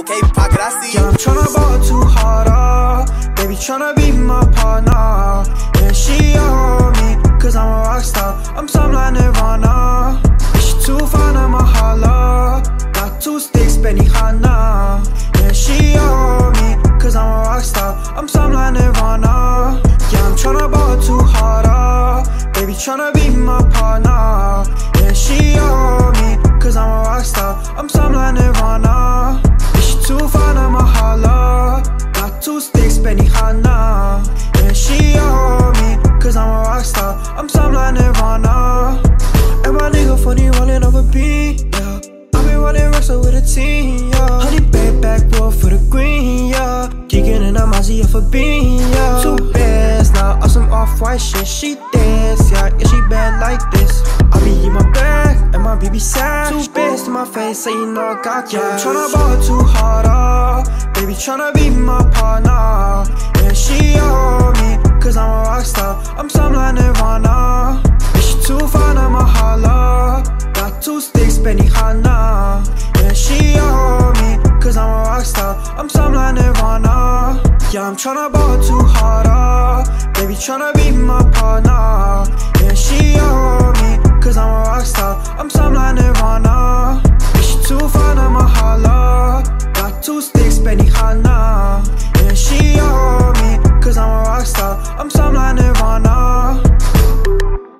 Okay, pocket, I see you. Yeah, I'm tryna ball too hard, baby tryna be my partner. Yeah, she on me, cause I'm a rockstar. I'm something like Nirvana. Yeah, she too fine, I'm a holla. Got 2 sticks, Benihana. Yeah, she on me, cause I'm a rockstar. I'm something like Nirvana. Yeah, I'm tryna ball too hard, baby tryna be my partner. Yeah, she on me, cause I'm a rockstar. I'm something like Nirvana. Yeah, she too fine, I'm a holla. Got 2 sticks, Benihana. Yeah, she on me, cause I'm a rockstar. I'm something like Nirvana. And my nigga funny rolling over beat, yeah. I been running racks with a team, yeah. Honey babe, backwood for the green, yeah. Geeking in a Mazia for bean, yeah. 2 bands now, on some off-white shit. She dance, yeah, yeah, she bad like this. I be in my bag, and my BB sad. 2 bands to my face, so you know I got cash. Yeah, I'm tryna ball too hard, baby tryna be my partner. Yeah, she on me, cause I'm a rockstar. I'm something like Nirvana. Yeah, she too fine, I'm a holla. Got 2 sticks, Benihana. Yeah, she on me, cause I'm a rockstar. I'm something like Nirvana. Yeah, I'm tryna ball too hard, baby tryna be my partner. Yeah, she on me, cause I'm a rockstar. I'm something like Nirvana. Yeah, she too fine.